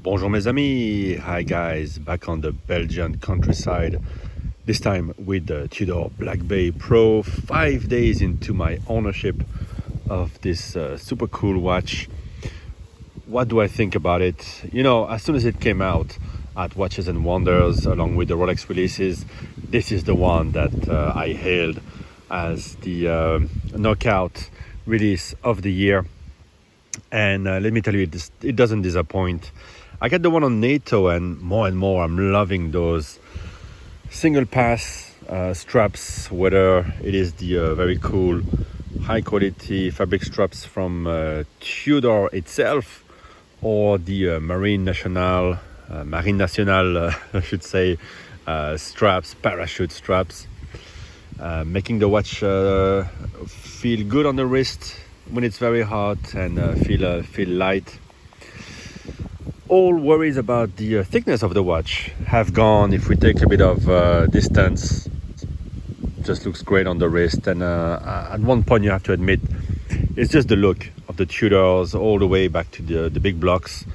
Bonjour mes amis, hi guys, back on the Belgian countryside, this time with the Tudor Black Bay Pro, 5 days into my ownership of this super cool watch. What do I think about it? You know, as soon as it came out at Watches and Wonders along with the Rolex releases, this is the one that I hailed as the knockout release of the year. And let me tell you, it doesn't disappoint. I got the one on NATO, and more I'm loving those single pass straps, whether it is the very cool high quality fabric straps from Tudor itself, or the Marine National, I should say, straps, parachute straps, making the watch feel good on the wrist when it's very hot, and feel light. All worries about the thickness of the watch have gone. If we take a bit of distance, just looks great on the wrist. And at one point, you have to admit, it's just the look of the Tudors all the way back to the big blocks.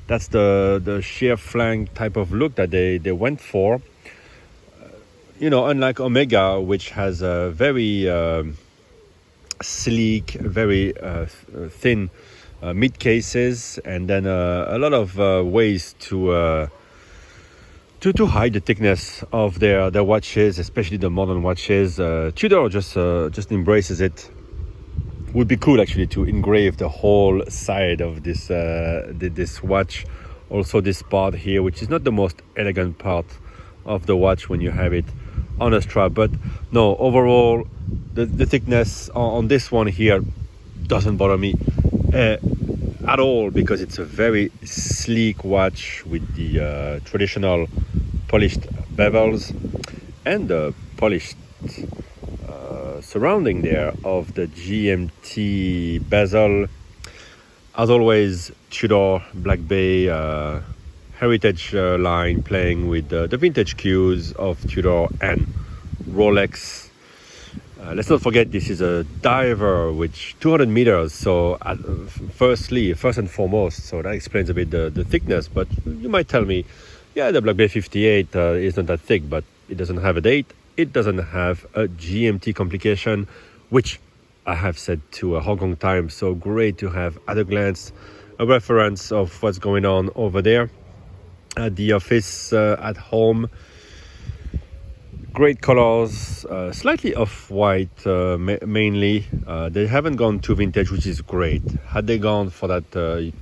That's the sheer flank type of look that they went for. You know, unlike Omega, which has a very sleek, very thin mid cases, and then a lot of ways to hide the thickness of their watches, especially the modern watches. Tudor just embraces it. Would be cool actually to engrave the whole side of this watch. Also this part here, which is not the most elegant part of the watch when you have it on a strap, but no, overall the thickness on this one here doesn't bother me at all, because it's a very sleek watch with the traditional polished bevels and the polished surrounding there of the GMT bezel. As always, Tudor Black Bay heritage line, playing with the vintage cues of Tudor and Rolex. Let's not forget, this is a diver, which 200 meters. So first and foremost, so that explains a bit the thickness. But you might tell me, yeah, the Black Bay 58 is not that thick, but it doesn't have a date. It doesn't have a GMT complication, which I have said to Hong Kong Times. So great to have at a glance a reference of what's going on over there at the office, at home. Great colors, slightly off-white mainly. They haven't gone to vintage, which is great. Had they gone for that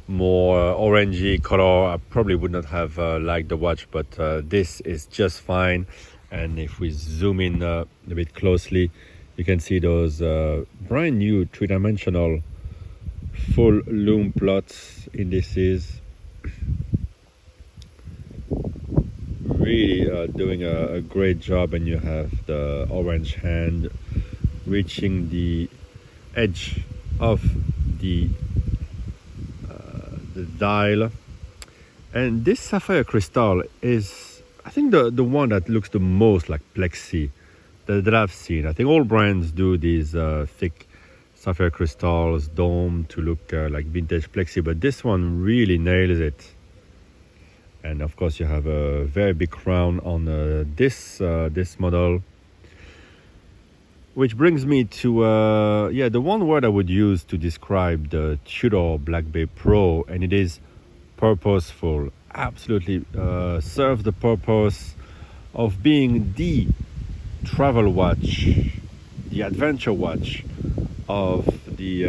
more orangey color, I probably would not have liked the watch, but this is just fine. And if we zoom in a bit closely, you can see those brand new three-dimensional full lume plots indices. Really doing a great job, and you have the orange hand reaching the edge of the dial. And this sapphire crystal is, I think, the one that looks the most like plexi that I've seen. I think all brands do these thick sapphire crystals, dome, to look like vintage plexi, but this one really nails it. And of course, you have a very big crown on this model, which brings me to the one word I would use to describe the Tudor Black Bay Pro, and it is purposeful. Absolutely serves the purpose of being the travel watch, the adventure watch of the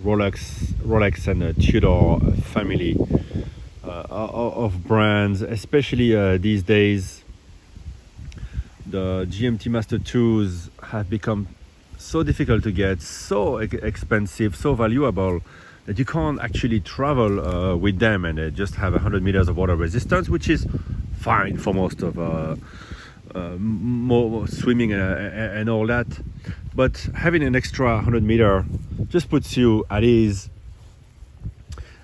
Rolex and Tudor family of brands, especially these days. The GMT Master 2s have become so difficult to get, so expensive, so valuable, that you can't actually travel with them, and they just have 100 meters of water resistance, which is fine for most of more swimming and all that. But having an extra 100 meter just puts you at ease.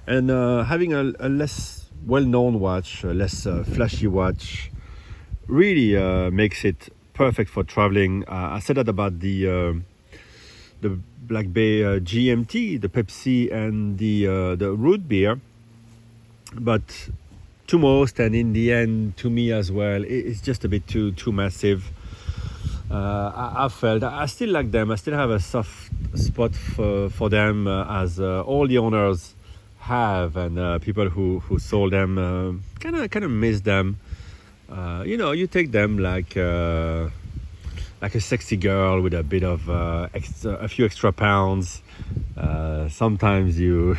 And having a less well-known watch, a less flashy watch, really makes it perfect for traveling. I said that about the Black Bay GMT, the Pepsi, and the root beer. but to most, and in the end to me as well, it's just a bit too massive. I felt I still like them. I still have a soft spot for them, as all the owners have, and people who sold them kind of miss them. You take them like a sexy girl with a bit of a few extra pounds. Sometimes you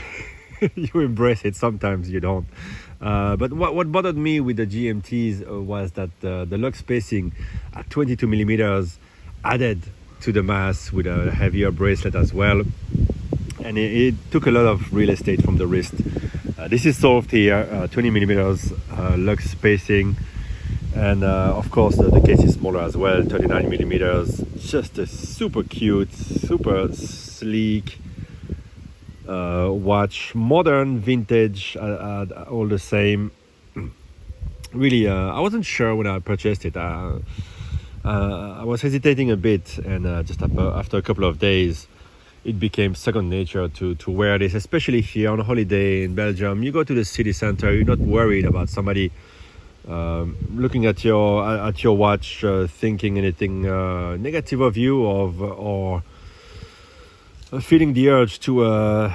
you embrace it, sometimes you don't. But what bothered me with the GMTs was that the lug spacing at 22 millimeters added to the mass with a heavier bracelet as well, and it took a lot of real estate from the wrist. This is solved here, 20 millimeters lug spacing, and of course the case is smaller as well, 39 millimeters. Just a super cute, super sleek watch, modern, vintage, all the same. Really, I wasn't sure when I purchased it. I was hesitating a bit, and just after a couple of days, it became second nature to wear this, especially here on holiday in Belgium. You go to the city center, you're not worried about somebody looking at your watch, thinking anything negative of you, or feeling the urge to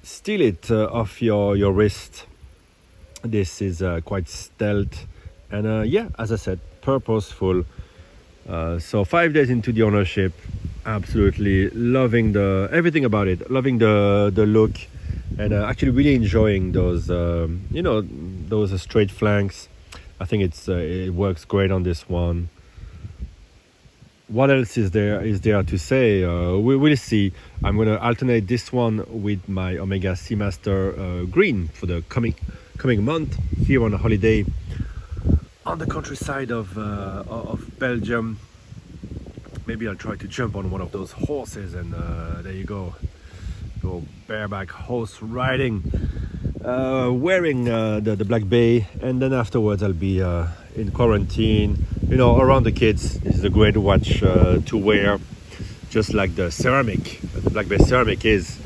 steal it off your wrist. This is quite stealth, and yeah, as I said, purposeful. So 5 days into the ownership, absolutely loving everything about it, loving the look, and actually really enjoying those straight flanks. I think it works great on this one. What else is there to say? We will see. I'm going to alternate this one with my Omega Seamaster Green for the coming month here on a holiday on the countryside of Belgium. Maybe I'll try to jump on one of those horses, and there you go bareback horse riding, wearing the Black Bay, and then afterwards I'll be in quarantine, around the kids. This is a great watch to wear, just like the Black Bay ceramic is.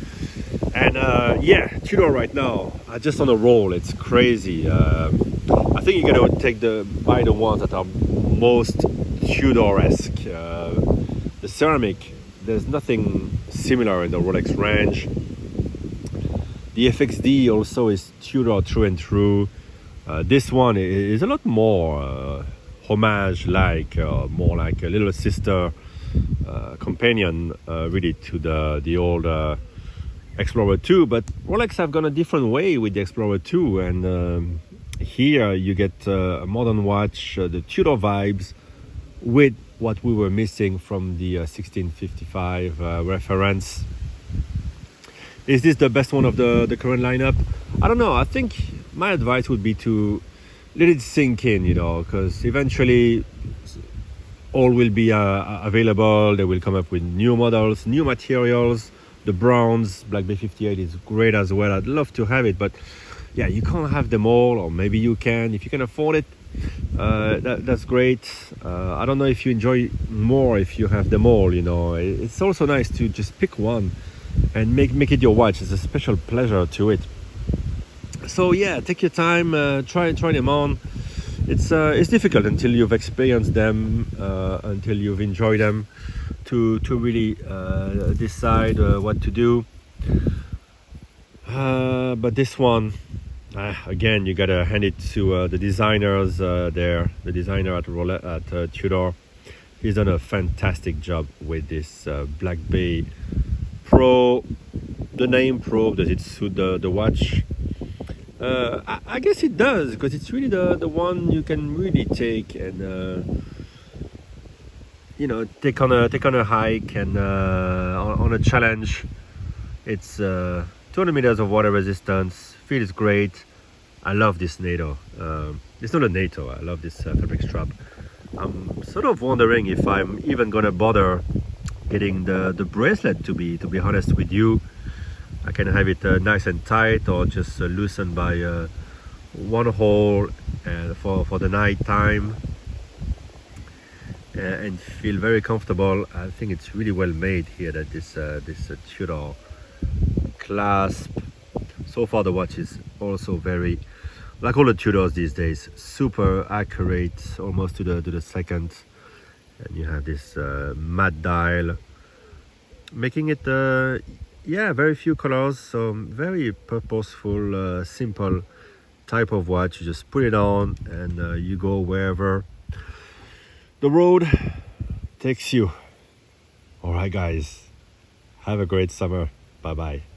And yeah, Tudor right now, just on a roll. It's crazy. I think you gotta buy the ones that are most Tudor-esque. The ceramic, there's nothing similar in the Rolex range. The FXD also is Tudor through and through. This one is a lot more homage-like, more like a little sister companion, really, to the old Explorer 2. But Rolex have gone a different way with the Explorer 2, and here you get a modern watch, the Tudor vibes, with what we were missing from the 1655 reference. Is this the best one of the current lineup? I don't know. I think my advice would be to let it sink in, because eventually all will be available. They will come up with new models, new materials. The bronze Black Bay 58 is great as well. I'd love to have it, but yeah, you can't have them all, or maybe you can. If you can afford it, that's great. I don't know if you enjoy more if you have them all. It's also nice to just pick one and make it your watch. It's a special pleasure to it. So yeah, take your time, try them on. It's difficult until you've experienced them, until you've enjoyed them, to really decide what to do. But this one, again, you gotta hand it to the designers there. The designer at Tudor, he's done a fantastic job with this Black Bay Pro. The name Pro, does it suit the watch? I guess it does, because it's really the one you can really take and take on a hike and on a challenge. It's 200 meters of water resistance, feels great. I love this NATO. It's not a NATO. I love this fabric strap. I'm sort of wondering if I'm even gonna bother getting the bracelet. To be honest with you, I can have it nice and tight, or just loosened by one hole for the night time, and feel very comfortable. I think it's really well made here. That this Tudor clasp. So far the watch is also very like all the Tudors these days, super accurate, almost to the second. And you have this matte dial, making it yeah, very few colors, so very purposeful, simple type of watch. You just put it on and you go wherever the road takes you. All right, guys, have a great summer. Bye bye.